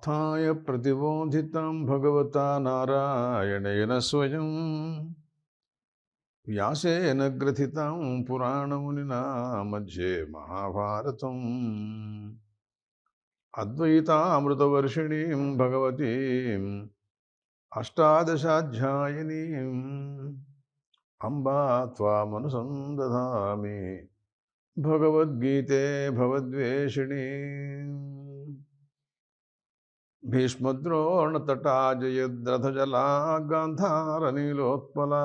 पार्थाय प्रतिबोधितं भगवता नारायणेन स्वयं व्यासेन ग्रथितं पुराणमुनिना मध्ये महाभारतम् अद्वैतामृतवर्षिणीं भगवतीम् अष्टादशाध्यायिनीम् अम्बा त्वामनुसन्दधामि भगवद्गीते भवद्वेषिणी भीष्मद्रोणतटा जयद्रथजला गान्धारनीलोत्पला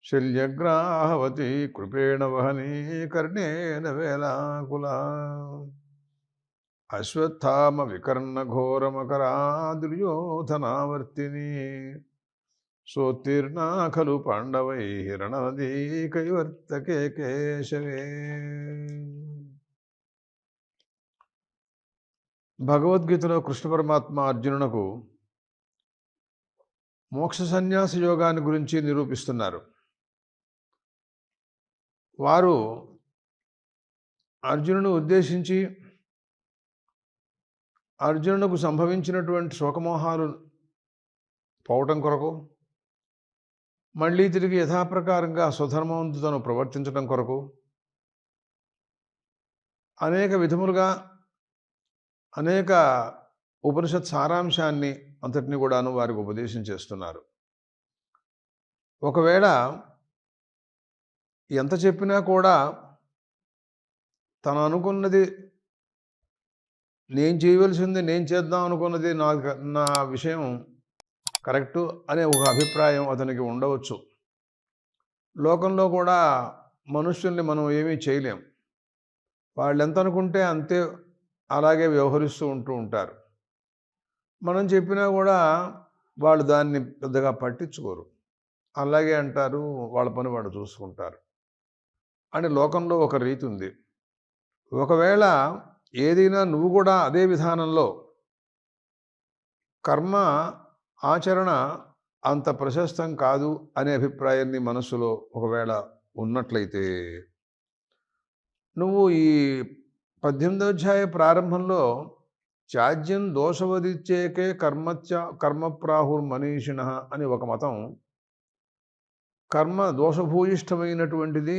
शल्यग्राहवती कृपेण वहनी कर्णेन वेलाकुला अश्वत्थामविकर्णघोरमकरा दुर्योधनावर्तिनी सोत्तीर्णा खलु पाण्डवैः रणनदी कैवर्तके केशवे. భగవద్గీతలో కృష్ణ పరమాత్మ అర్జునునకు మోక్ష సన్యాస యోగాన్ని గురించి నిరూపిస్తున్నారు. వారు అర్జునును ఉద్దేశించి అర్జునునకు సంభవించినటువంటి శోకమోహాలు పోవటం కొరకు, మళ్ళీ తిరిగి యథాప్రకారంగా స్వధర్మంతో తను ప్రవర్తించడం కొరకు అనేక విధములుగా అనేక ఉపనిషత్ సారాంశాన్ని అంతటిని కూడాను వారికి ఉపదేశం చేస్తున్నారు. ఒకవేళ ఎంత చెప్పినా కూడా తను అనుకున్నది, నేను చేయవలసింది నేను చేద్దాం అనుకున్నది నా విషయం కరెక్టు అనే ఒక అభిప్రాయం అతనికి ఉండవచ్చు. లోకంలో కూడా మనుష్యుల్ని మనం ఏమీ చేయలేం. వాళ్ళు ఎంత అనుకుంటే అంతే అలాగే వ్యవహరిస్తూ ఉంటారు. మనం చెప్పినా కూడా వాళ్ళు దాన్ని పెద్దగా పట్టించుకోరు. అలాగే అంటారు, వాళ్ళ పని వాళ్ళు చూసుకుంటారు అని లోకంలో ఒక రీతి ఉంది. ఒకవేళ ఏదైనా నువ్వు కూడా అదే విధానంలో కర్మ ఆచరణ అంత ప్రశస్తం కాదు అనే అభిప్రాయాన్ని మనస్సులో ఒకవేళ ఉన్నట్లయితే, నువ్వు ఈ 18వ అధ్యాయ ప్రారంభంలో త్యాజ్యం దోషవదిచ్చేకే కర్మప్రాహుర్మనీషిణ అని ఒక మతం, కర్మ దోషభూయిష్టమైనటువంటిది,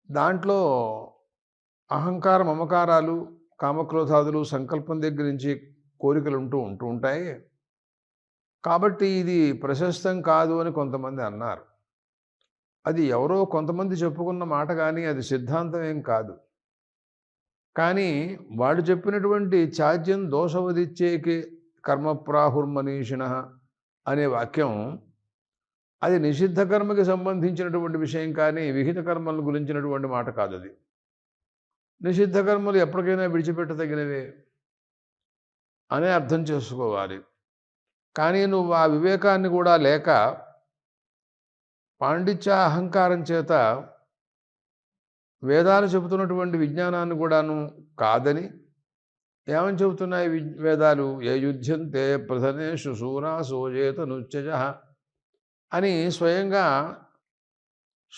దాంట్లో అహంకార మమకారాలు కామక్రోధాదులు సంకల్పం దగ్గర నుంచి కోరికలు ఉంటూ ఉంటాయి కాబట్టి ఇది ప్రశస్తం కాదు అని కొంతమంది అన్నారు. అది ఎవరో కొంతమంది చెప్పుకున్న మాట కానీ అది సిద్ధాంతం ఏం కాదు. కానీ వాళ్ళు చెప్పినటువంటి త్యాజ్యం దోషవదిచ్చేకి కర్మప్రాహుర్మనీషిణ అనే వాక్యం అది నిషిద్ధ కర్మకి సంబంధించినటువంటి విషయం కానీ విహిత కర్మల గురించినటువంటి మాట కాదు. అది నిషిద్ధ కర్మలు ఎప్పటికైనా విడిచిపెట్టదగినవే అనే అర్థం చేసుకోవాలి. కానీ నువ్వు ఆ వివేకాన్ని కూడా లేక పాండిత్య అహంకారం చేత వేదాలు చెబుతున్నటువంటి విజ్ఞానాన్ని కూడాను కాదని, ఏమని చెబుతున్నాయి వేదాలు? ఏ యుధ్యంతే ప్రధనేషు శూరాసో ఏతనుచ్చజ అని స్వయంగా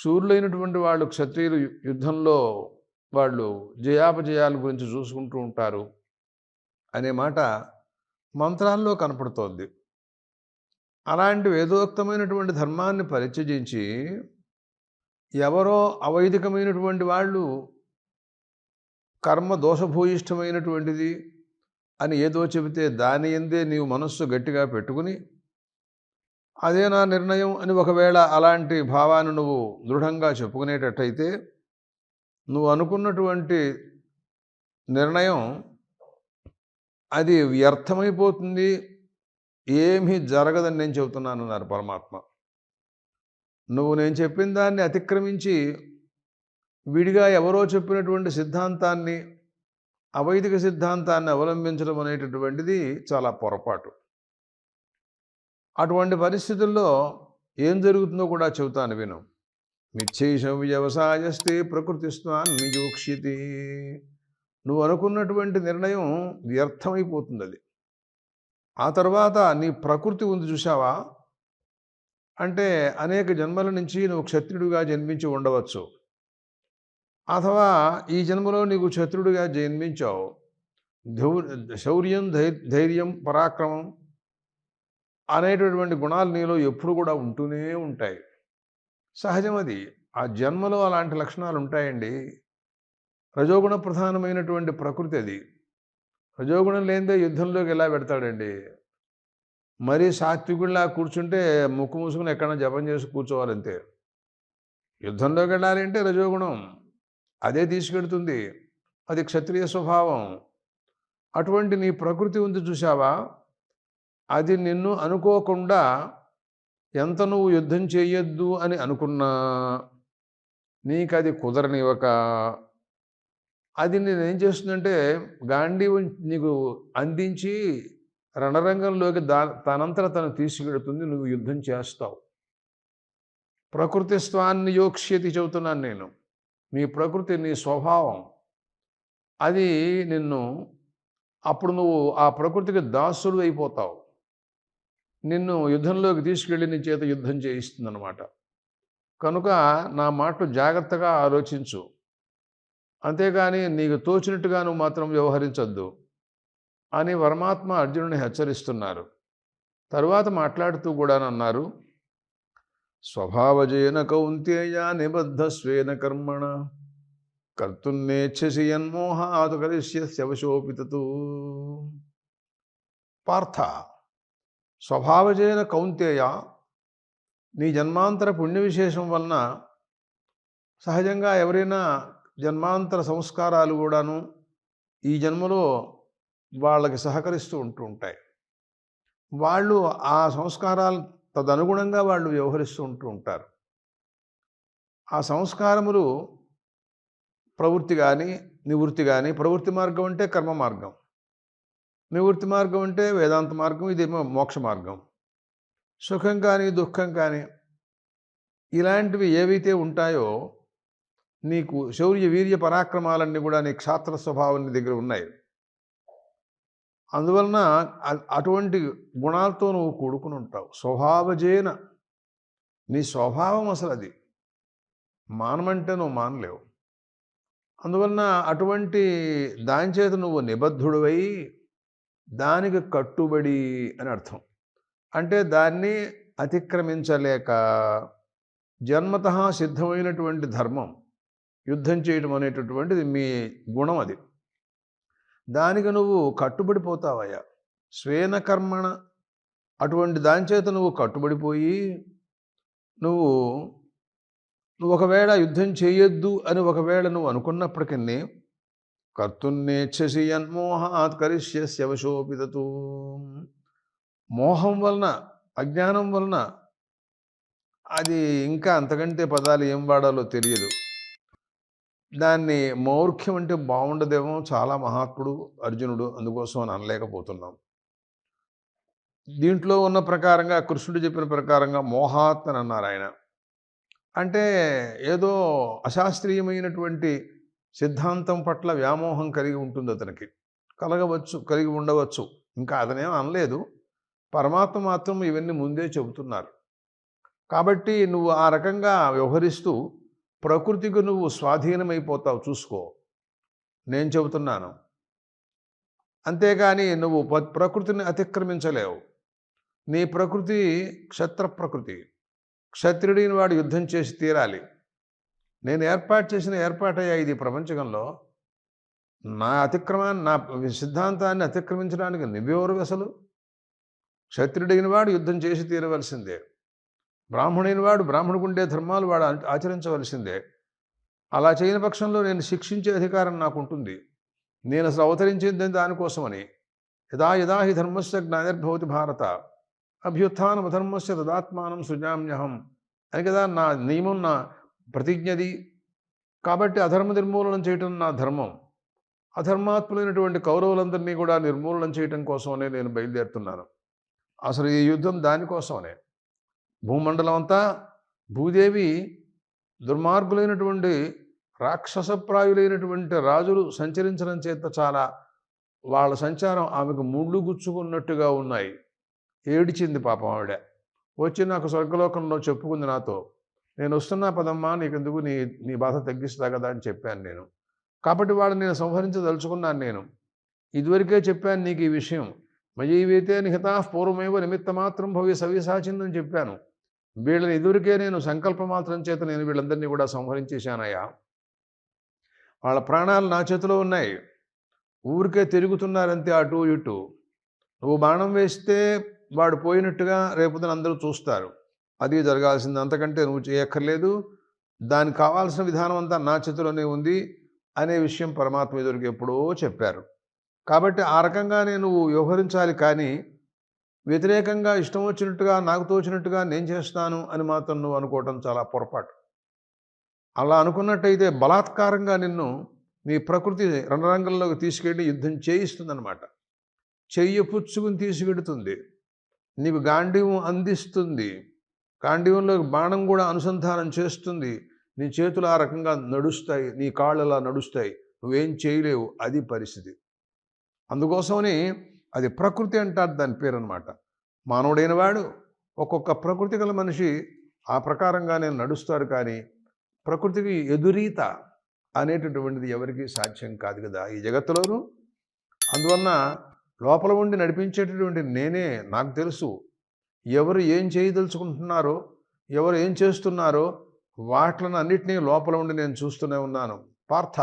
శూరులైనటువంటి వాళ్ళు క్షత్రియులు యుద్ధంలో వాళ్ళు జయాపజయాల గురించి చూసుకుంటూ ఉంటారు అనే మాట మంత్రాల్లో కనపడుతోంది. అలాంటి వేదోక్తమైనటువంటి ధర్మాన్ని పరిత్యజించి ఎవరో అవైదికమైనటువంటి వాళ్ళు కర్మ దోషభూయిష్టమైనటువంటిది అని ఏదో చెబితే దాని యందే నీవు మనస్సు గట్టిగా పెట్టుకుని అదే నా నిర్ణయం అని ఒకవేళ అలాంటి భావాన్ని నువ్వు దృఢంగా చెప్పుకునేటట్టయితే నువ్వు అనుకున్నటువంటి నిర్ణయం అది వ్యర్థమైపోతుంది, ఏమీ జరగదని నేను చెబుతున్నాను అన్నారు పరమాత్మ. నువ్వు నేను చెప్పిన దాన్ని అతిక్రమించి విడిగా ఎవరో చెప్పినటువంటి సిద్ధాంతాన్ని, అవైదిక సిద్ధాంతాన్ని అవలంబించడం అనేటటువంటిది చాలా పొరపాటు. అటువంటి పరిస్థితుల్లో ఏం జరుగుతుందో కూడా చెబుతాను విను. మిథ్యైష వ్యవసాయస్తే ప్రకృతిస్వాన్నియోక్షితి. నువ్వు అనుకున్నటువంటి నిర్ణయం వ్యర్థమైపోతుంది. అది ఆ తర్వాత నీ ప్రకృతి ఉంది చూసావా, అంటే అనేక జన్మల నుంచి నువ్వు క్షత్రుడిగా జన్మించి ఉండవచ్చు, అథవా ఈ జన్మలో నీకు క్షత్రుడిగా జన్మించావు, శౌర్యం, ధైర్యం, పరాక్రమం అనేటటువంటి గుణాలు నీలో ఎప్పుడు కూడా ఉంటూనే ఉంటాయి. సహజం అది. ఆ జన్మలో అలాంటి లక్షణాలు ఉంటాయండి. రజోగుణ ప్రధానమైనటువంటి ప్రకృతి అది. రజోగుణం లేనిదే యుద్ధంలోకి ఎలా పెడతాడండి? మరీ సాత్వికుడిలా కూర్చుంటే ముక్కు మూసుకుని ఎక్కడైనా జపం చేసి కూర్చోవాలంతే. యుద్ధంలోకి వెళ్ళాలి అంటే రజోగుణం అదే తీసుకెడుతుంది. అది క్షత్రియ స్వభావం. అటువంటి నీ ప్రకృతి ఉంది చూసావా? అది నిన్ను అనుకోకుండా ఎంత నువ్వు యుద్ధం చేయొద్దు అని అనుకున్నా నీకది కుదరనివ్వక అది నేనేం చేస్తుందంటే గాంధీవం నీకు అందించి రణరంగంలోకి తనంతట తను తీసుకెడుతుంది. నువ్వు యుద్ధం చేస్తావు. ప్రకృతిస్వాన్ని యోక్ష్యతి చెబుతున్నాను నేను. నీ ప్రకృతి, నీ స్వభావం అది నిన్ను అప్పుడు నువ్వు ఆ ప్రకృతికి దాసుడు అయిపోతావు. నిన్ను యుద్ధంలోకి తీసుకెళ్ళి నీ చేత యుద్ధం చేయిస్తుందన్నమాట. కనుక నా మాటలు జాగ్రత్తగా ఆలోచించు. అంతేగాని నీకు తోచినట్టుగా నువ్వు మాత్రం వ్యవహరించొద్దు అని పరమాత్మ అర్జునుని హెచ్చరిస్తున్నారు. తరువాత మాట్లాడుతూ కూడానన్నారు, స్వభావజేన కౌంతేయ నిబద్ధస్వేన కర్మణ కర్తున్నేచ్ఛసి యన్మోహాత్ కరిష్యస్య వశోపితతు. పార్థ, స్వభావజేన కౌంతేయ, నీ జన్మాంతర పుణ్య విశేషం వలన సహజంగా ఎవరైనా జన్మాంతర సంస్కారాలు కూడాను ఈ జన్మలో వాళ్ళకి సహకరిస్తూ ఉంటాయి. వాళ్ళు ఆ సంస్కారాలు తదనుగుణంగా వాళ్ళు వ్యవహరిస్తూ ఉంటారు. ఆ సంస్కారములు ప్రవృత్తి కానీ నివృత్తి కానీ, ప్రవృత్తి మార్గం అంటే కర్మ మార్గం, నివృత్తి మార్గం అంటే వేదాంత మార్గం, ఇదేమో మోక్ష మార్గం. సుఖం కానీ దుఃఖం కానీ ఇలాంటివి ఏవైతే ఉంటాయో నీకు శౌర్య వీర్య పరాక్రమాలన్నీ కూడా నీ క్షాత్ర స్వభావం నీ దగ్గర ఉన్నాయి. అందువలన అటువంటి గుణాలతో నువ్వు కూడుకుని ఉంటావు. స్వభావజేన, నీ స్వభావం అసలు అది. మానమంటే నువ్వు మానలేవు. అందువలన అటువంటి దాని చేత నువ్వు నిబద్ధుడివై దానికి కట్టుబడి అని అర్థం. అంటే దాన్ని అతిక్రమించలేక జన్మతః సిద్ధమైనటువంటి ధర్మం యుద్ధం చేయడం అనేటటువంటిది మీ గుణం. అది దానికి నువ్వు కట్టుబడిపోతావయ్యా. స్వేన కర్మణ, అటువంటి దాని చేత నువ్వు కట్టుబడిపోయి నువ్వు ఒకవేళ యుద్ధం చేయొద్దు అని ఒకవేళ నువ్వు అనుకున్నప్పటికీ కర్తున్నేచ్ఛసి యన్మోహాత్ కరిష్యస్య వశోపితతు. మోహం వలన, అజ్ఞానం వలన, అది ఇంకా అంతకంటే పదాలు ఏం వాడాలో తెలియదు. దాన్ని మౌర్ఖ్యం అంటే బాగుండదేమో, చాలా మహాత్ముడు అర్జునుడు, అందుకోసం అని అనలేకపోతున్నాం. దీంట్లో ఉన్న ప్రకారంగా కృష్ణుడు చెప్పిన ప్రకారంగా మోహాత్ అని అన్నారు ఆయన. అంటే ఏదో అశాస్త్రీయమైనటువంటి సిద్ధాంతం పట్ల వ్యామోహం కలిగి ఉంటుంది అతనికి. కలిగి ఉండవచ్చు. ఇంకా అతనేం అనలేదు. పరమాత్మ మాత్రం ఇవన్నీ ముందే చెబుతున్నారు. కాబట్టి నువ్వు ఆ రకంగా వ్యవహరిస్తూ ప్రకృతికి నువ్వు స్వాధీనమైపోతావు, చూసుకో. నేను చెబుతున్నాను. అంతేగాని నువ్వు ప్రకృతిని అతిక్రమించలేవు. నీ ప్రకృతి క్షత్ర ప్రకృతి. క్షత్రియుడిని వాడు యుద్ధం చేసి తీరాలి. నేను ఏర్పాటు చేసిన ఏర్పాటయ్యా ఇది ప్రపంచకంలో. నా సిద్ధాంతాన్ని అతిక్రమించడానికి నువ్వెవరు అసలు? క్షత్రియుడైన వాడు యుద్ధం చేసి తీరవలసిందే. బ్రాహ్మణైన వాడు బ్రాహ్మణుకుండే ధర్మాలు వాడు ఆచరించవలసిందే. అలా చేయని పక్షంలో నేను శిక్షించే అధికారం నాకు ఉంటుంది. నేను అసలు అవతరించింది దానికోసమని. యదా యదా హి ధర్మస్య గ్లానిర్భవతి భారత అభ్యుత్థానం అధర్మస్య తదాత్మానం సృజామ్యహం అని కదా నా నియమం, నా ప్రతిజ్ఞది. కాబట్టి అధర్మ నిర్మూలనం చేయటం నా ధర్మం. అధర్మాత్ములైనటువంటి కౌరవులందరినీ కూడా నిర్మూలనం చేయటం కోసమనే నేను బయలుదేరుతున్నాను. అసలు ఈ యుద్ధం దానికోసమనే. భూమండలం అంతా భూదేవి దుర్మార్గులైనటువంటి రాక్షసప్రాయులైనటువంటి రాజులు సంచరించడం చేత చాలా వాళ్ళ సంచారం ఆమెకు ముళ్ళు గుచ్చుకున్నట్టుగా ఉన్నాయి. ఏడిచింది పాపం ఆవిడ. వచ్చి నాకు స్వర్గలోకంలో చెప్పుకుంది నాతో, నేను వస్తున్నా పదమ్మా, నీకెందుకు, నీ బాధ తగ్గిస్తా కదా అని చెప్పాను నేను. కాబట్టి వాడు నేను సంహరించదలుచుకున్నాను నేను. ఇదివరకే చెప్పాను నీకు ఈ విషయం. మయీవేతే నిహతాః పూర్వమేవ నిమిత్తమాత్రం భవ్య సవ్యసాచిందని చెప్పాను. వీళ్ళని ఇదివరకే నేను సంకల్పమాత్రం చేత నేను వీళ్ళందరినీ కూడా సంహరించేశానయ్యా. వాళ్ళ ప్రాణాలు నా చేతిలో ఉన్నాయి. ఊరికే తిరుగుతున్నారంతే అటు ఇటు. నువ్వు బాణం వేస్తే వాడు పోయినట్టుగా రేపొద్దున అందరూ చూస్తారు. అది జరగాల్సింది. అంతకంటే నువ్వు చేయక్కర్లేదు. దానికి కావాల్సిన విధానం అంతా నా చేతిలోనే ఉంది అనే విషయం పరమాత్మ ఎదురుకు ఎప్పుడో చెప్పారు. కాబట్టి ఆ రకంగానే నువ్వు వ్యవహరించాలి. కానీ వ్యతిరేకంగా ఇష్టం వచ్చినట్టుగా నాకు తోచినట్టుగా నేను చేస్తాను అని మాత్రం నువ్వు అనుకోవటం చాలా పొరపాటు. అలా అనుకున్నట్టయితే బలాత్కారంగా నిన్ను నీ ప్రకృతి రణరంగంలోకి తీసుకెళ్ళి యుద్ధం చేయిస్తుందన్నమాట. చెయ్యి పుచ్చుకుని తీసుకెడుతుంది. నీకు గాంధీవం అందిస్తుంది. గాంధీవంలోకి బాణం కూడా అనుసంధానం చేస్తుంది. నీ చేతులు ఆ రకంగా నడుస్తాయి, నీ కాళ్ళు అలా నడుస్తాయి. నువ్వేం చేయలేవు. అది పరిస్థితి. అందుకోసమని అది ప్రకృతి అంటారు, దాని పేరు అనమాట. మానవుడైన వాడు ఒక్కొక్క ప్రకృతి గల మనిషి ఆ ప్రకారంగానే నడుస్తాడు. కానీ ప్రకృతికి ఎదురీత అనేటటువంటిది ఎవరికీ సాధ్యం కాదు కదా ఈ జగత్తులోనూ. అందువలన లోపల ఉండి నడిపించేటటువంటి నేనే, నాకు తెలుసు ఎవరు ఏం చేయదలుచుకుంటున్నారో, ఎవరు ఏం చేస్తున్నారో వాటిని అన్నిటినీ లోపల ఉండి నేను చూస్తూనే ఉన్నాను. పార్థ,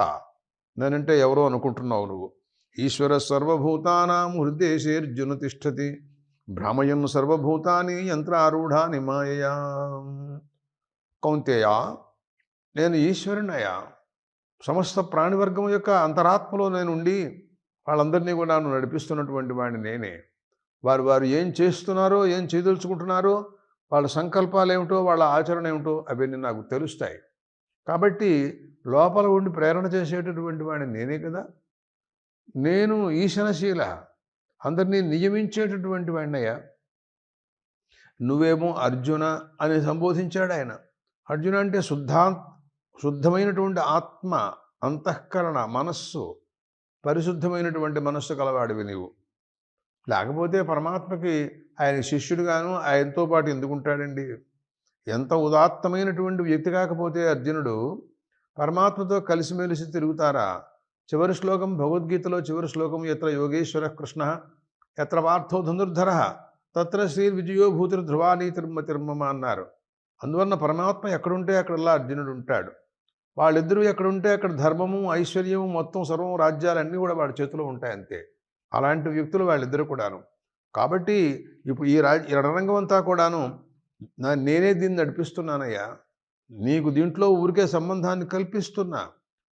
నేనంటే ఎవరో అనుకుంటున్నావు నువ్వు. ఈశ్వర సర్వభూతానాం హృదయేర్జున తిష్టతి భ్రామయన్ సర్వభూతాని యంత్రారూఢాని మాయయా. కౌంతేయ, నేను ఈశ్వరునయ్యా. సమస్త ప్రాణివర్గం యొక్క అంతరాత్మలో నేనుండి వాళ్ళందరినీ కూడా నడిపిస్తున్నటువంటి వాడిని నేనే. వారు ఏం చేస్తున్నారో, ఏం చేయదలుచుకుంటున్నారో, వాళ్ళ సంకల్పాలు ఏమిటో, వాళ్ళ ఆచరణ ఏమిటో అవన్నీ నాకు తెలుస్తాయి. కాబట్టి లోపల ఉండి ప్రేరణ చేసేటటువంటి వాడిని నేనే కదా. నేను ఈశనశీల, అందరినీ నియమించేటటువంటి వాడినయ్యా. నువ్వేమో అర్జున అని సంబోధించాడు ఆయన. అర్జున అంటే శుద్ధమైనటువంటి ఆత్మ, అంతఃకరణ, మనస్సు, పరిశుద్ధమైనటువంటి మనస్సు కలవాడివి నీవు. లేకపోతే పరమాత్మకి ఆయన శిష్యుడుగాను ఆయనతో పాటు ఎందుకుంటాడండి? ఎంత ఉదాత్తమైనటువంటి వ్యక్తి కాకపోతే అర్జునుడు పరమాత్మతో కలిసిమెలిసి తిరుగుతారా? చివరి శ్లోకం భగవద్గీతలో చివరి శ్లోకం, ఎత్ర యోగేశ్వర కృష్ణ ఎత్ర పార్థో ధనుర్ధర తత్ర శ్రీ విజయో భూతిర్ధ్రువాని తిర్మమ అన్నారు. అందువలన పరమాత్మ ఎక్కడుంటే అక్కడల్లా అర్జునుడు ఉంటాడు. వాళ్ళిద్దరూ ఎక్కడుంటే అక్కడ ధర్మము, ఐశ్వర్యము, మొత్తం సర్వం, రాజ్యాలన్నీ కూడా వాడి చేతిలో ఉంటాయి అంతే. అలాంటి వ్యక్తులు వాళ్ళిద్దరూ కూడాను. కాబట్టి ఇప్పుడు ఈ రణరంగం అంతా కూడాను నేనే దీన్ని నడిపిస్తున్నానయ్యా. నీకు దీంట్లో ఊరికే సంబంధాన్ని కల్పిస్తున్నా.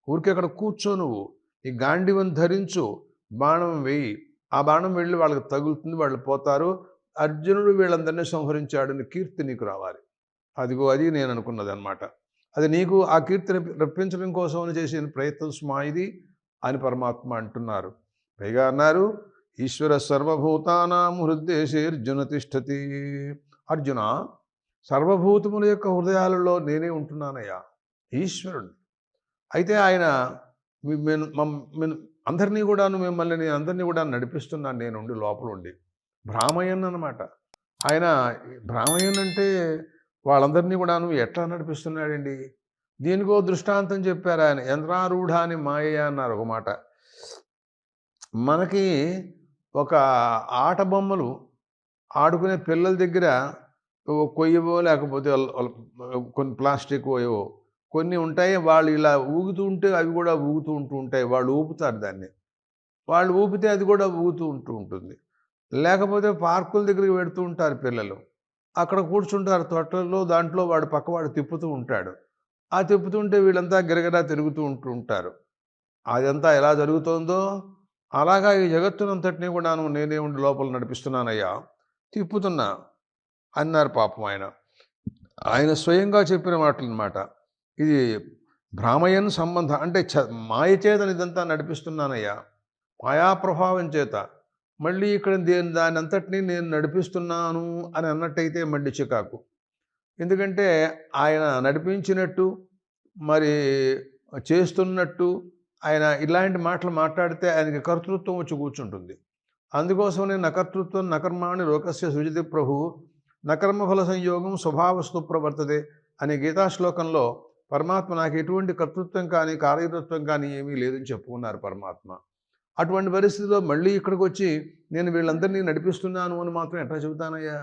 ఊరికే అక్కడ కూర్చో, నువ్వు ఈ గాంధీవం ధరించు, బాణం వేయి. ఆ బాణం వెళ్ళి వాళ్ళకి తగులుతుంది, వాళ్ళు పోతారు. అర్జునుడు వీళ్ళందరినీ సంహరించాడని కీర్తి నీకు రావాలి. అదిగో అది నేను అనుకున్నది అనమాట. అది నీకు ఆ కీర్తి రప్పించడం కోసం అని చేసిన ప్రయత్నం స్మాయిది అని పరమాత్మ అంటున్నారు. పైగా అన్నారు, ఈశ్వర సర్వభూతానాం హృదయేర్జున తిష్టతి. అర్జున, సర్వభూతముల యొక్క హృదయాలలో నేనే ఉంటున్నానయ్యా, ఈశ్వరుడు. అయితే ఆయన అందరినీ కూడాను, మిమ్మల్ని నేను అందరినీ కూడా నడిపిస్తున్నాను నేనుండి, లోపల ఉండి. భ్రామయన్ అనమాట ఆయన. భ్రామయన్ అంటే వాళ్ళందరినీ కూడాను ఎట్లా నడిపిస్తున్నాడండి? దీనికో దృష్టాంతం చెప్పారు ఆయన. యంత్రారూఢాని మాయ అన్నారు ఒక మాట. మనకి ఒక ఆట బొమ్మలు ఆడుకునే పిల్లల దగ్గర కొయ్యవో లేకపోతే కొన్ని ప్లాస్టిక్ ఏవో కొన్ని ఉంటాయి. వాళ్ళు ఇలా ఊగుతూ ఉంటే అవి కూడా ఊగుతూ ఉంటాయి. వాళ్ళు ఊపుతారు దాన్ని. వాళ్ళు ఊపితే అది కూడా ఊగుతూ ఉంటుంది. లేకపోతే పార్కుల దగ్గరికి పెడుతూ ఉంటారు పిల్లలు. అక్కడ కూర్చుంటారు తొట్టల్లో, దాంట్లో వాడు పక్కవాడు తిప్పుతూ ఉంటాడు. ఆ తిప్పుతుంటే వీళ్ళంతా గిరగిరా తిరుగుతూ ఉంటారు. అదంతా ఎలా జరుగుతుందో అలాగా ఈ జగత్తునంతటినీ కూడా నేనే ఉండి లోపల నడిపిస్తున్నానయ్యా, తిప్పుతున్నా అన్నారు పాపం ఆయన. ఆయన స్వయంగా చెప్పిన మాటలు అన్నమాట. ఇది భ్రామయన్ సంబంధం అంటే మాయ చేతని ఇదంతా నడిపిస్తున్నానయ్యా, మాయా ప్రభావం చేత. మళ్ళీ ఇక్కడ దాని అంతటినీ నేను నడిపిస్తున్నాను అని అన్నట్టయితే మళ్ళీ చికాకు. ఎందుకంటే ఆయన నడిపించినట్టు మరి చేస్తున్నట్టు ఆయన ఇలాంటి మాటలు మాట్లాడితే ఆయనకి కర్తృత్వం వచ్చి కూర్చుంటుంది. అందుకోసమనే నకర్తృత్వం నకర్మాణి లోకస్య సృజతి ప్రభు నకర్మఫల సంయోగం స్వభావస్తు ప్రవర్తతే అనే గీతాశ్లోకంలో పరమాత్మ నాకు ఎటువంటి కర్తృత్వం కానీ కార్యతత్వం కానీ ఏమీ లేదని చెప్పుకున్నారు పరమాత్మ. అటువంటి పరిస్థితిలో మళ్ళీ ఇక్కడికి వచ్చి నేను వీళ్ళందరినీ నడిపిస్తున్నాను అని మాత్రం ఎట్లా చెబుతానయ్యా?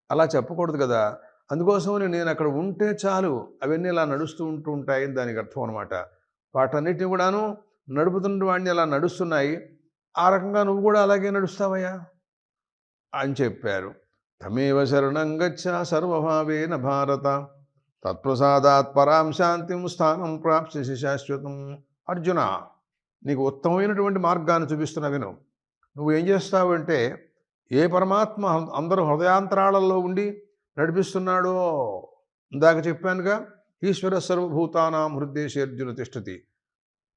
అలా చెప్పకూడదు కదా. అందుకోసమని నేను అక్కడ ఉంటే చాలు అవన్నీ ఇలా నడుస్తూ ఉంటాయని దానికి అర్థం అనమాట. వాటన్నిటిని కూడాను నడుపుతున్న వాడిని అలా నడుస్తున్నాయి. ఆ రకంగా నువ్వు కూడా అలాగే నడుస్తావయ్యా అని చెప్పారు. తమేవ శరణం గచ్చ సర్వభావేన భారత తత్ప్రసాదాత్ పరాం శాంతిం స్థానం ప్రాప్స్యసి శాశ్వతం. అర్జున, నీకు ఉత్తమమైనటువంటి మార్గాన్ని చూపిస్తున్నా విను. నువ్వు ఏం చేస్తావంటే, ఏ పరమాత్మ అందరూ హృదయాంతరాళల్లో ఉండి నడిపిస్తున్నాడో, ఇందాక చెప్పానుగా, ఈశ్వర సర్వభూతానాం హృద్దేశే అర్జున తిష్టతి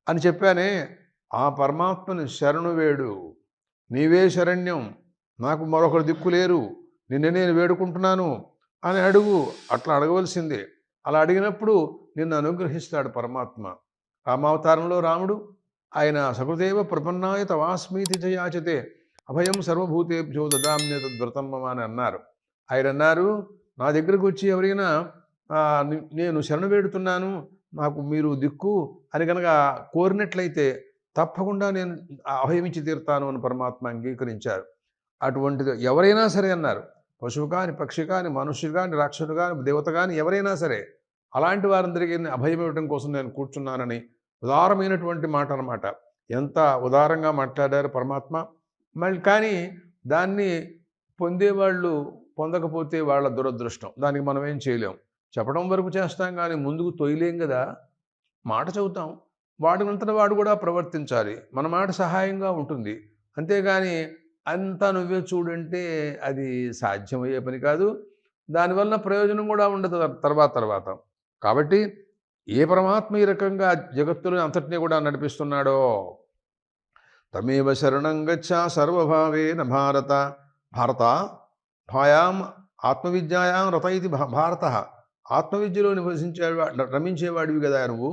అని చెప్పానే, ఆ పరమాత్మని శరణు వేడు. నీవే శరణ్యం, నాకు మరొకరు దిక్కు లేరు, నిన్నే నేను వేడుకుంటున్నాను అని అడుగు. అట్లా అడగవలసిందే. అలా అడిగినప్పుడు నిన్ను అనుగ్రహిస్తాడు పరమాత్మ. రామావతారంలో రాముడు ఆయన సకృదేవ ప్రపన్నాయ తవాస్మీతి చయాచతే అభయం సర్వభూతేభ్యో దదామ్య తద్వ్రతం మమ అని అన్నారు. ఆయన అన్నారు, నా దగ్గరకు వచ్చి ఎవరైనా నేను శరణు వేడుతున్నాను, నాకు మీరు దిక్కు అని కనుక కోరినట్లయితే తప్పకుండా నేను అభయమిచ్చి తీరుతాను అని పరమాత్మ అంగీకరించారు. అటువంటిది ఎవరైనా సరే అన్నారు, పశువు కానీ, పక్షి కానీ, మనుష్యుడు కానీ, రాక్షసుడు కానీ, దేవత కానీ, ఎవరైనా సరే అలాంటి వారందరికీ అభయం ఇవ్వడం కోసం నేను కూర్చున్నానని ఉదారమైనటువంటి మాట అన్నమాట. ఎంత ఉదారంగా మాట్లాడారు పరమాత్మ. మళ్ళీ కానీ దాన్ని పొందేవాళ్ళు పొందకపోతే వాళ్ళ దురదృష్టం. దానికి మనం ఏం చేయలేం. చెప్పడం వరకు చేస్తాం కానీ ముందుకు తొయ్యలేం కదా. మాట చెబుతాం, వాడినంతట వాడు కూడా ప్రవర్తించాలి. మన మాట సహాయంగా ఉంటుంది. అంతేగాని అంతా నువ్వే చూడంటే అది సాధ్యమయ్యే పని కాదు. దానివల్ల ప్రయోజనం కూడా ఉండదు తర్వాత. కాబట్టి ఏ పరమాత్మ ఈ రకంగా జగత్తులను అంతటినీ కూడా నడిపిస్తున్నాడో, తమేవ శరణం గచ్చ సర్వభావేన భారత. భారత భాయాం ఆత్మవిద్యాయాం రత ఇది భారత. ఆత్మవిద్యలో రమించేవాడివి కదా నువ్వు.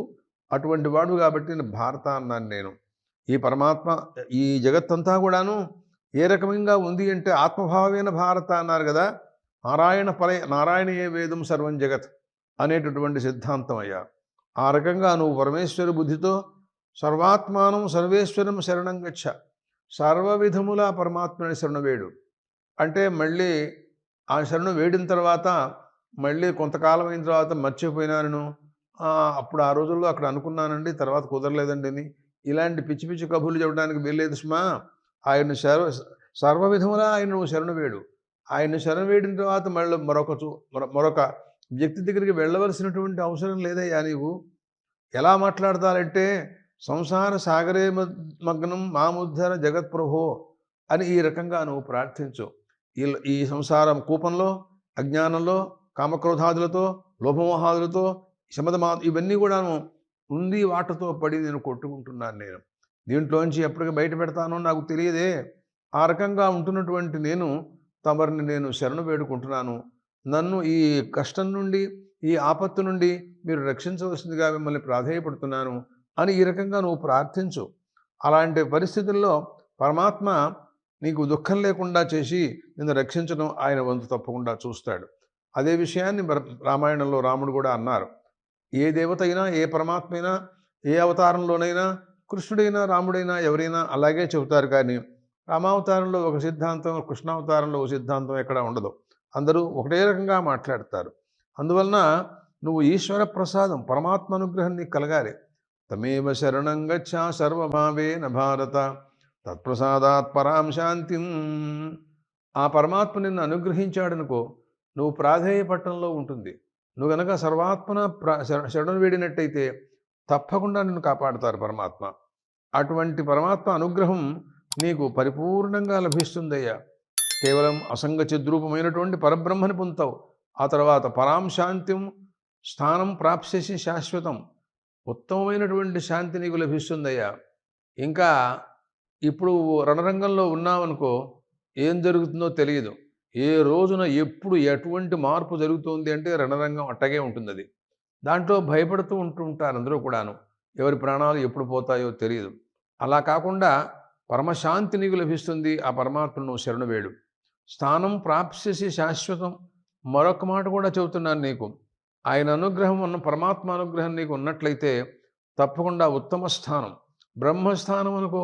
అటువంటి వాడు కాబట్టి నేను భారత అన్నాను నేను. ఈ పరమాత్మ ఈ జగత్తంతా కూడాను ఏ రకంగా ఉంది అంటే ఆత్మభావేన భారత అన్నారు కదా. నారాయణయే వేదం సర్వం జగత్ అనేటటువంటి సిద్ధాంతం అయ్యా. ఆ రకంగా నువ్వు పరమేశ్వర బుద్ధితో సర్వాత్మానం సర్వేశ్వరం శరణం గచ్చ, సర్వవిధముల పరమాత్మని శరణు వేడు. అంటే మళ్ళీ ఆ శరణు వేడిన తర్వాత మళ్ళీ కొంతకాలం అయిన తర్వాత మర్చిపోయినాను, అప్పుడు ఆ రోజుల్లో అక్కడ అనుకున్నానండి, తర్వాత కుదరలేదండి అని ఇలాంటి పిచ్చి పిచ్చి కబుర్లు చెప్పడానికి వీల్లేదు సుమా. ఆయన సర్వవిధములా ఆయన నువ్వు శరణు వేడు. ఆయన శరణు వేడిన తర్వాత మళ్ళీ మరొక వ్యక్తి దగ్గరికి వెళ్ళవలసినటువంటి అవసరం లేదయ్యా. నీవు ఎలా మాట్లాడతారంటే, సంసార సాగరే మగ్నం మాముద్ధర జగత్ప్రభో అని ఈ రకంగా నువ్వు ప్రార్థించు. ఈ సంసారం కూపంలో, అజ్ఞానంలో, కామక్రోధాదులతో, లోభమోహాదులతో, ఇవన్నీ కూడాను ఉంది వాటితో పడి నేను కొట్టుకుంటున్నాను. నేను దీంట్లోంచి ఎప్పటికీ బయట పెడతానో నాకు తెలియదే. ఆ రకంగా ఉంటున్నటువంటి తమరిని నేను శరణు వేడుకుంటున్నాను. నన్ను ఈ కష్టం నుండి, ఈ ఆపత్తు నుండి మీరు రక్షించవలసిందిగా మిమ్మల్ని ప్రాధేయపడుతున్నాను అని ఈ రకంగా నువ్వు ప్రార్థించు. అలాంటి పరిస్థితుల్లో పరమాత్మ నీకు దుఃఖం లేకుండా చేసి నిన్ను రక్షించడం ఆయన వంతు తప్పకుండా చూస్తాడు. అదే విషయాన్ని రామాయణంలో రాముడు కూడా అన్నారు. ఏ దేవత అయినా, ఏ పరమాత్మ అయినా, ఏ అవతారంలోనైనా, కృష్ణుడైనా, రాముడైనా, ఎవరైనా అలాగే చెబుతారు. కానీ రామావతారంలో ఒక సిద్ధాంతం, కృష్ణావతారంలో ఒక సిద్ధాంతం ఎక్కడ ఉండదు. అందరూ ఒకటే రకంగా మాట్లాడతారు. అందువలన నువ్వు ఈశ్వర ప్రసాదం, పరమాత్మ అనుగ్రహం నీకు కలగాలి. తమేవ శరణం గచ్చ సర్వభావేన భారత తత్ప్రసాదాత్ పరాం శాంతిం. ఆ పరమాత్మ నిన్ను అనుగ్రహించాడనుకో, నువ్వు ప్రాధేయపట్టణంలో ఉంటుంది. నువ్వు గనక సర్వాత్మన శరణు వేడినట్టయితే తప్పకుండా నిన్ను కాపాడుతారు పరమాత్మ. అటువంటి పరమాత్మ అనుగ్రహం నీకు పరిపూర్ణంగా లభిస్తుందయ్యా. కేవలం అసంగ చిద్రూపమైనటువంటి పరబ్రహ్మని పొందుతావు. ఆ తర్వాత పరాం శాంతిం స్థానం ప్రాప్స్యసి శాశ్వతం, ఉత్తమమైనటువంటి శాంతి నీకు లభిస్తుందయ్యా. ఇంకా ఇప్పుడు రణరంగంలో ఉన్నావనుకో, ఏం జరుగుతుందో తెలియదు. ఏ రోజున ఎప్పుడు ఎటువంటి మార్పు జరుగుతుంది అంటే రణరంగం అట్టగే ఉంటుంది. అది దాంట్లో భయపడుతూ ఉంటారు అందరూ కూడాను. ఎవరి ప్రాణాలు ఎప్పుడు పోతాయో తెలియదు. అలా కాకుండా పరమశాంతి నీకు లభిస్తుంది. ఆ పరమాత్మను నువ్వు శరణు వేడు. స్థానం ప్రాప్స్యసి శాశ్వతం. మరొక మాట కూడా చెబుతున్నాను నీకు. ఆయన అనుగ్రహం పరమాత్మ అనుగ్రహం నీకు ఉన్నట్లయితే తప్పకుండా ఉత్తమ స్థానం, బ్రహ్మస్థానం అనుకో,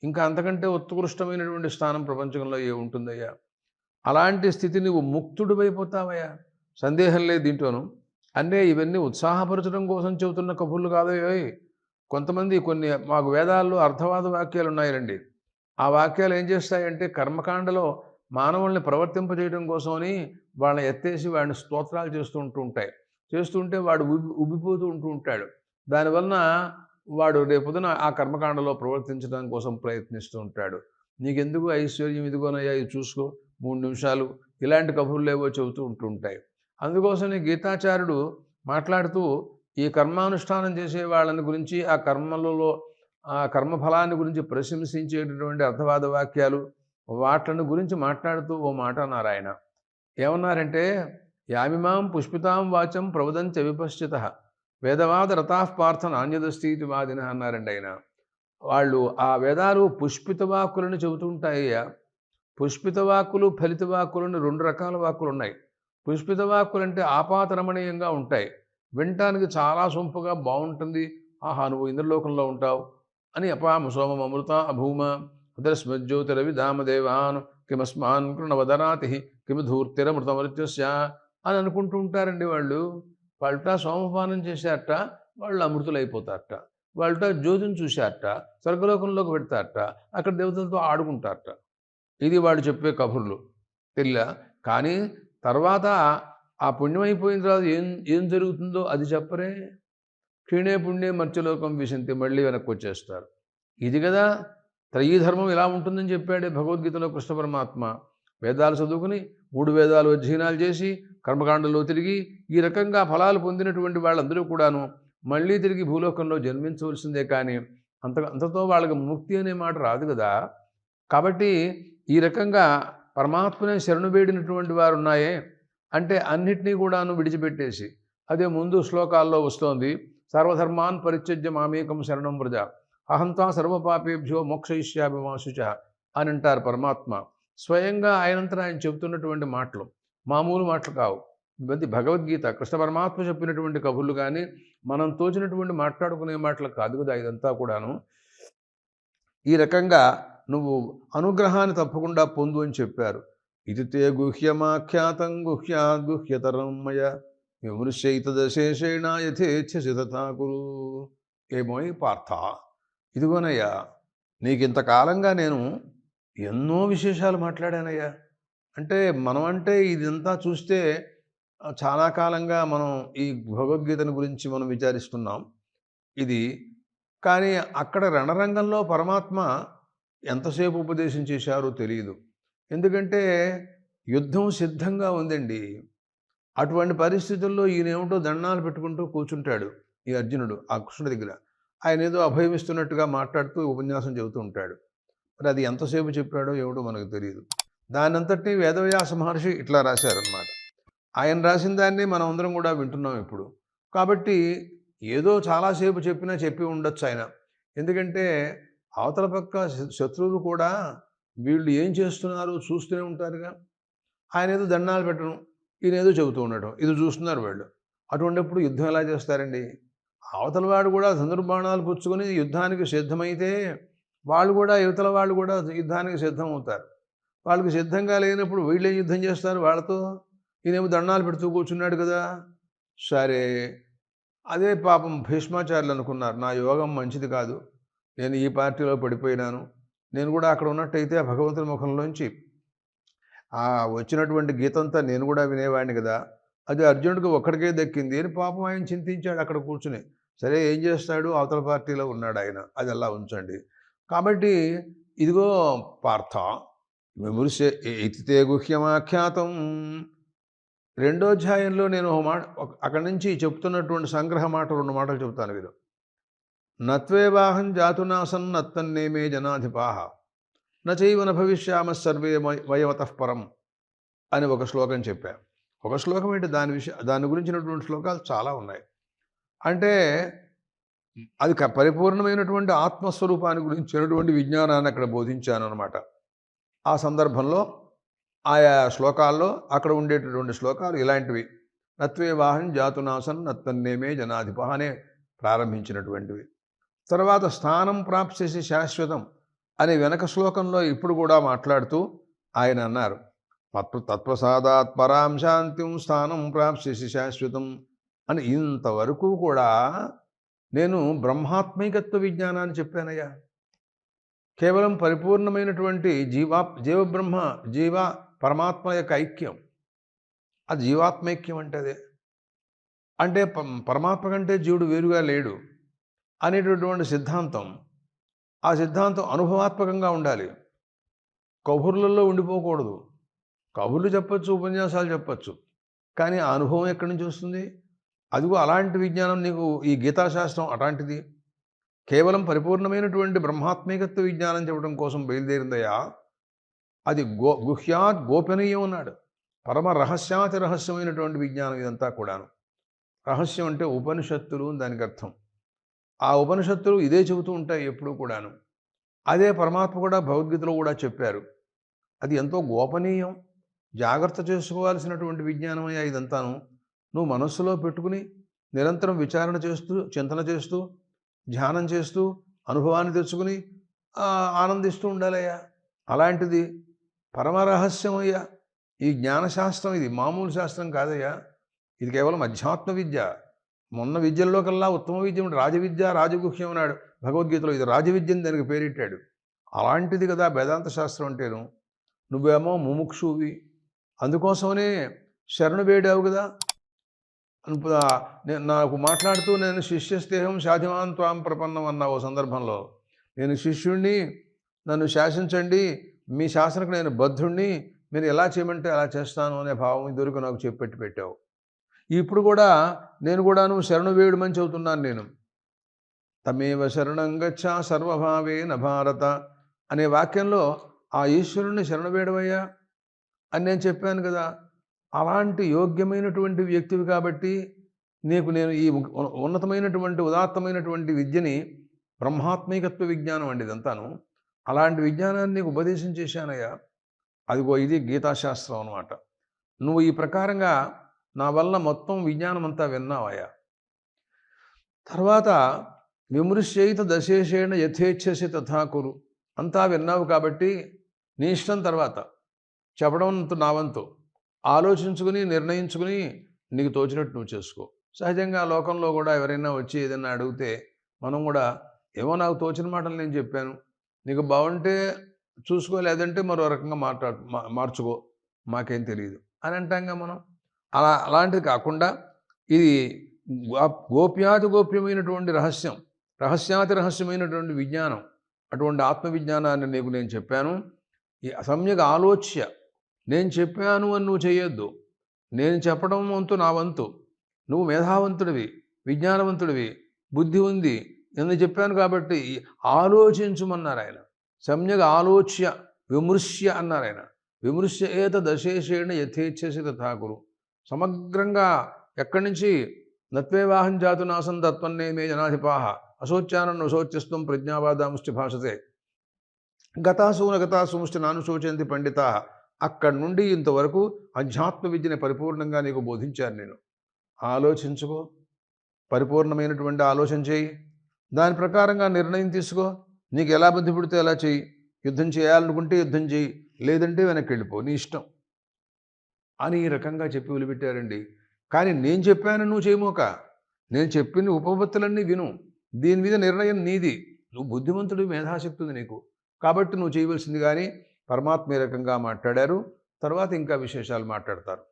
ఇంకా అంతకంటే ఉత్కృష్టమైనటువంటి స్థానం ప్రపంచంలో ఏముంటుందయ్యా? అలాంటి స్థితి నువ్వు ముక్తుడివైపోతావయ్యా, సందేహం లేదు దీంట్లోనూ. అంటే ఇవన్నీ ఉత్సాహపరచడం కోసం చెబుతున్న కబుర్లు కాదోయ్. కొంతమంది మాకు వేదాల్లో అర్థవాద వాక్యాలు ఉన్నాయండి. ఆ వాక్యాలు ఏం చేస్తాయంటే కర్మకాండలో మానవుల్ని ప్రవర్తింపజేయడం కోసమని వాళ్ళని ఎత్తేసి వాడిని స్తోత్రాలు ఉంటాయి. చేస్తుంటే వాడు ఉబ్బిపోతూ ఉంటాడు. దానివలన వాడు రేపొద్దున ఆ కర్మకాండలో ప్రవర్తించడం కోసం ప్రయత్నిస్తూ ఉంటాడు. నీకెందుకు ఐశ్వర్యం, ఇదిగోనయ్యా ఇది చూసుకో 3 నిమిషాలు, ఇలాంటి కబుర్లేవో చెబుతూ ఉంటుంటాయి. అందుకోసమే గీతాచార్యుడు మాట్లాడుతూ ఈ కర్మానుష్ఠానం చేసే వాళ్ళని గురించి, ఆ కర్మఫలాన్ని గురించి ప్రశంసించేటటువంటి అర్థవాద వాక్యాలు వాట్లను గురించి మాట్లాడుతూ ఓ మాట అన్నారు ఆయన. ఏమన్నారంటే, యామిమాం పుష్పితాం వాచం ప్రవదంచ విపశ్చిత వేదవాద రథాః పార్థ నాణ్యదస్తీతి వాదిన అన్నారండి ఆయన. వాళ్ళు ఆ వేదాలు పుష్పిత వాక్కులను చెబుతుంటాయ్యా. పుష్పిత వాక్కులు, ఫలిత వాక్కులను 2 రకాల వాక్కులు ఉన్నాయి. పుష్పిత వాక్కులు అంటే ఆపాతరమణీయంగా ఉంటాయి, వినటానికి చాలా సొంపుగా బాగుంటుంది. ఆహా, నువ్వు ఇంద్రలోకంలో ఉంటావు అని అపామ సోమం అమృత అభూమ అదస్మజ్యోతిరవిధామదేవాన్ కిమస్మాన్ కృణవదనాతి కిమ ధూర్తిరమృతమృత్యస్య అని అనుకుంటూ ఉంటారండి వాళ్ళు. వాళ్ళట సోమపానం చేశారట, వాళ్ళు అమృతులైపోతారట. వాళ్ళట జ్యోతిని చూశారట, స్వర్గలోకంలోకి పెడతారట, అక్కడ దేవతలతో ఆడుకుంటారట. ఇది వాళ్ళు చెప్పే కబుర్లు తెల్ల. కానీ తర్వాత ఆ పుణ్యం అయిపోయిన తర్వాత ఏం జరుగుతుందో అది చెప్పరే. క్షీణే పుణ్యే మర్త్యలోకం విశంతి, మళ్ళీ వెనక్కి వచ్చేస్తారు. ఇది కదా త్రయీధర్మం ఇలా ఉంటుందని చెప్పాడే భగవద్గీతలో కృష్ణ పరమాత్మ. వేదాలు చదువుకుని 3 వేదాలు అధ్యయనాలు చేసి కర్మకాండలో తిరిగి ఈ రకంగా ఫలాలు పొందినటువంటి వాళ్ళందరూ కూడాను మళ్ళీ తిరిగి భూలోకంలో జన్మించవలసిందే, కానీ అంతతో వాళ్ళకి ముక్తి అనే మాట రాదు కదా. కాబట్టి ఈ రకంగా పరమాత్మనే శరణు వేడినటువంటి వారు ఉన్నాయే అంటే అన్నిటినీ కూడాను విడిచిపెట్టేసి, అదే ముందు శ్లోకాల్లో వస్తోంది, సర్వధర్మాన్ పరిత్యజ్య మామేకం శరణం వ్రజ అహంతా సర్వపాపేభ్యో మోక్షయిష్యామి మా శుచః అని అంటారు పరమాత్మ. స్వయంగా ఆయనంతా ఆయన చెబుతున్నటువంటి మాటలు మామూలు మాటలు కావు. ఇది భగవద్గీత కృష్ణ పరమాత్మ చెప్పినటువంటి కబుర్లు, కానీ మనం తోచినటువంటి మాట్లాడుకునే మాటలు కాదు కదా ఇదంతా కూడాను. ఈ రకంగా నువ్వు అనుగ్రహాన్ని తప్పకుండా పొందు అని చెప్పారు. ఇది తే గుహ్యమాఖ్యాతం గుహ్యాద్ గుహ్యతరం మయ విమృశ్యైతదశేషేణ యథేచ్ఛసి తథా కురు. ఏమోయ్ పార్థ, ఇదిగోనయ్యా నీకింతకాలంగా నేను ఎన్నో విశేషాలు మాట్లాడానయ్యా. అంటే మనం అంటే ఇదంతా చూస్తే చాలా కాలంగా మనం ఈ భగవద్గీతను గురించి మనం విచారిస్తున్నాం ఇది. కానీ అక్కడ రణరంగంలో పరమాత్మ ఎంతసేపు ఉపదేశం చేశారో తెలియదు. ఎందుకంటే యుద్ధం సిద్ధంగా ఉందండి. అటువంటి పరిస్థితుల్లో ఈయనేమిటో దండాలు పెట్టుకుంటూ కూర్చుంటాడు ఈ అర్జునుడు ఆ కృష్ణుడి దగ్గర. ఆయన ఏదో అభయమిస్తున్నట్టుగా మాట్లాడుతూ ఉపన్యాసం చెబుతూ ఉంటాడు. మరి అది ఎంతసేపు చెప్పాడో ఏమిటో మనకు తెలియదు. దానంతటినీ వేదవ్యాస మహర్షి ఇట్లా రాశారనమాట. ఆయన రాసిన దాన్ని మనం అందరం కూడా వింటున్నాం ఇప్పుడు. కాబట్టి ఏదో చాలాసేపు చెప్పి ఉండొచ్చు ఆయన. ఎందుకంటే అవతల పక్క శత్రువులు కూడా వీళ్ళు ఏం చేస్తున్నారో చూస్తూనే ఉంటారుగా. ఆయన ఏదో దండాలు పెట్టడం, ఈయన ఏదో చెబుతూ ఉండటం, ఇది చూస్తున్నారు వాళ్ళు. అటువంటిప్పుడు యుద్ధం ఎలా చేస్తారండి? అవతల వాడు కూడా ధనుర్బాణాలు పుచ్చుకొని యుద్ధానికి సిద్ధమైతే వాళ్ళు కూడా యువతల వాళ్ళు కూడా యుద్ధానికి సిద్ధం అవుతారు. వాళ్ళకి సిద్ధంగా లేనప్పుడు వీళ్ళే యుద్ధం చేస్తారు వాళ్ళతో. ఈయనేమో దండాలు పెడుతూ కూర్చున్నాడు కదా. సరే, అదే పాపం భీష్మాచార్యులు అనుకున్నారు, నా యోగం మంచిది కాదు, నేను ఈ పార్టీలో పడిపోయినాను, నేను కూడా అక్కడ ఉన్నట్టయితే ఆ భగవంతుని ముఖంలోంచి ఆ వచ్చినటువంటి గీతంతా నేను కూడా వినేవాడిని కదా, అది అర్జునుడికి ఒక్కడికే దక్కింది అని పాపం ఆయన చింతించాడు అక్కడ కూర్చుని. సరే, ఏం చేస్తాడు, అవతల పార్టీలో ఉన్నాడు ఆయన, అది అలా ఉంచండి. కాబట్టి ఇదిగో పార్థ విమృశ్య ఇతితే గుహ్యమాఖ్యాతం, 2వ అధ్యాయంలో నేను అక్కడి నుంచి చెప్తున్నటువంటి సంగ్రహ మాట 2 మాటలు చెబుతాను వీరు. నత్వేవాహం జాతునాసన్ నత్తన్నేమే జనాధిపాహ నచైవన భవిష్యామ సర్వే వయవతః పరం అని ఒక శ్లోకం చెప్పారు. ఒక శ్లోకం ఏంటి, దాని గురించినటువంటి శ్లోకాలు చాలా ఉన్నాయి. అంటే అది పరిపూర్ణమైనటువంటి ఆత్మస్వరూపాన్ని గురించినటువంటి విజ్ఞానాన్ని అక్కడ బోధించాను అనమాట. ఆ సందర్భంలో ఆయా శ్లోకాల్లో అక్కడ ఉండేటటువంటి శ్లోకాలు ఇలాంటివి. నత్వే వాహన్ జాతునాసన్ నత్తన్నేమే జనాధిప అనే ప్రారంభించినటువంటివి. తర్వాత స్థానం ప్రాప్స్యసి శాశ్వతం అని వెనక శ్లోకంలో ఇప్పుడు కూడా మాట్లాడుతూ ఆయన అన్నారు, తత్ప్రసాదాత్ పరాం శాంతిం స్థానం ప్రాప్స్యసి శాశ్వతం అని. ఇంతవరకు కూడా నేను బ్రహ్మాత్మైకత్వ విజ్ఞానాన్ని చెప్పానయ్యా. కేవలం పరిపూర్ణమైనటువంటి జీవబ్రహ్మ జీవ పరమాత్మ యొక్క ఐక్యం, అది జీవాత్మైక్యం అంటే అదే. అంటే పరమాత్మ కంటే జీవుడు వేరుగా లేడు అనేటటువంటి సిద్ధాంతం. ఆ సిద్ధాంతం అనుభవాత్మకంగా ఉండాలి, కబుర్లలో ఉండిపోకూడదు. కబుర్లు చెప్పచ్చు, ఉపన్యాసాలు చెప్పచ్చు, కానీ ఆ అనుభవం ఎక్కడి నుంచి వస్తుంది? అదిగో అలాంటి విజ్ఞానం నీకు ఈ గీతాశాస్త్రం అట్లాంటిది. కేవలం పరిపూర్ణమైనటువంటి బ్రహ్మాత్మికత్వ విజ్ఞానం చెప్పడం కోసం బయలుదేరిందయా. అది గుహ్యాత్ గోపనీయం అన్నాడు. పరమ రహస్యాతి రహస్యమైనటువంటి విజ్ఞానం ఇదంతా కూడాను. రహస్యం అంటే ఉపనిషత్తులు అని దానికి అర్థం. ఆ ఉపనిషత్తులు ఇదే చెబుతూ ఉంటాయి ఎప్పుడూ కూడాను. అదే పరమాత్మ కూడా భగవద్గీతలో కూడా చెప్పారు. అది ఎంతో గోపనీయం, జాగ్రత్త చేసుకోవాల్సినటువంటి విజ్ఞానమయ్యా ఇదంతాను. నువ్వు మనస్సులో పెట్టుకుని నిరంతరం విచారణ చేస్తూ, చింతన చేస్తూ, ధ్యానం చేస్తూ, అనుభవాన్ని తెచ్చుకుని ఆనందిస్తూ ఉండాలయ్యా. అలాంటిది పరమరహస్యమయ్యా ఈ జ్ఞానశాస్త్రం. ఇది మామూలు శాస్త్రం కాదయ్యా, ఇది కేవలం అధ్యాత్మ విద్య. మొన్న విద్యల్లో కల్లా ఉత్తమ విద్య రాజవిద్య, రాజగుహ్యం అన్నాడు భగవద్గీతలో. ఇది రాజవిద్యని దానికి పేరిట్టాడు. అలాంటిది కదా వేదాంత శాస్త్రం అంటేను. నువ్వేమో ముముక్షువి, అందుకోసమనే శరణు వేడావు కదా. నాకు మాట్లాడుతూ నేను శిష్యస్నేహం శాధిమాన్ త్వాం ప్రపన్నం అన్న ఓ సందర్భంలో, నేను శిష్యుణ్ణి, నన్ను శాసించండి, మీ శాసనకు నేను బద్ధుణ్ణి, మీరు ఎలా చేయమంటే అలా చేస్తాను అనే భావం ఇదివరకు నాకు చెప్పెట్టి పెట్టావు. ఇప్పుడు కూడా నేను కూడాను శరణు వేయడమని చెబుతున్నాను. నేను తమేవ శరణం గచ్చా సర్వభావేన భారత అనే వాక్యంలో ఆ ఈశ్వరుణ్ణి శరణు వేయడమయ్యా అని నేను చెప్పాను కదా. అలాంటి యోగ్యమైనటువంటి వ్యక్తివి కాబట్టి నేను ఈ ఉన్నతమైనటువంటి ఉదాత్తమైనటువంటి విద్యని, బ్రహ్మాత్మికత్వ విజ్ఞానం అండి ఇదంతాను, అలాంటి విజ్ఞానాన్ని నీకు ఉపదేశం చేశానయ్యా. అదిగో ఇది గీతాశాస్త్రం అన్నమాట. నువ్వు ఈ ప్రకారంగా నా వల్ల మొత్తం విజ్ఞానం అంతా విన్నావయ్యా. తర్వాత విమృశ్యైత దశేషేణ యథేచ్ఛసి తథాకురు అంతా విన్నావు కాబట్టి నీ ఇష్టం. తర్వాత చెప్పడం నా వంతు, ఆలోచించుకుని నిర్ణయించుకుని నీకు తోచినట్టు నువ్వు చేసుకో. సహజంగా లోకంలో కూడా ఎవరైనా వచ్చి ఏదైనా అడిగితే మనం కూడా ఏమో నాకు తోచిన మాటలు నేను చెప్పాను, నీకు బాగుంటే చూసుకో, లేదంటే మరో రకంగా మార్చుకో, మాకేం తెలియదు అని అంటాంగా మనం. అలాంటిది కాకుండా ఇది గోప్యాతి గోప్యమైనటువంటి రహస్యం, రహస్యాతి రహస్యమైనటువంటి విజ్ఞానం. అటువంటి ఆత్మవిజ్ఞానాన్ని నీకు నేను చెప్పాను. ఈ సమ్యక్ ఆలోచ్య నేను చెప్పాను అని నువ్వు చేయొద్దు. నేను చెప్పడం వంతు నా వంతు. నువ్వు మేధావంతుడివి, విజ్ఞానవంతుడివి, బుద్ధి ఉంది, నేను చెప్పాను కాబట్టి ఆలోచించుమన్నారు ఆయన. సమ్యక్ ఆలోచ్య విమృశ్య అన్నారు ఆయన. విమృశ్య ఏత దశేషేణ యథేచ్ఛసి తథాకురు. సమగ్రంగా ఎక్కడి నుంచి నత్వేవాహం జాతు నాసం తత్వన్నే మే జనాధిపాహ అశోచ్యానన్ను శోచ్యస్వం ప్రజ్ఞావాదాముష్టి భాషతే గతాసూన గతాసూముష్టి నాను శోచంతి పండిత. అక్కడి నుండి ఇంతవరకు అధ్యాత్మ విద్యని పరిపూర్ణంగా నీకు బోధించాను నేను. ఆలోచించుకో, పరిపూర్ణమైనటువంటి ఆలోచన చేయి, దాని ప్రకారంగా నిర్ణయం తీసుకో. నీకు ఎలా బుద్ధి పుడితే అలా చెయ్యి. యుద్ధం చేయాలనుకుంటే యుద్ధం చేయి, లేదంటే వెనక్కి వెళ్ళిపో, నీ ఇష్టం అని ఈ రకంగా చెప్పి వదిలిపెట్టారండి. కానీ నేను చెప్పాను నువ్వు చేయమోక, నేను చెప్పిన ఉపపత్తులన్నీ విను, దీని మీద నిర్ణయం నీది. నువ్వు బుద్ధిమంతుడు, మేధాశక్తి ఉంది నీకు, కాబట్టి నువ్వు చేయవలసింది. కానీ పరమాత్మ ఈ రకంగా మాట్లాడారు. తర్వాత ఇంకా విశేషాలు మాట్లాడతారు.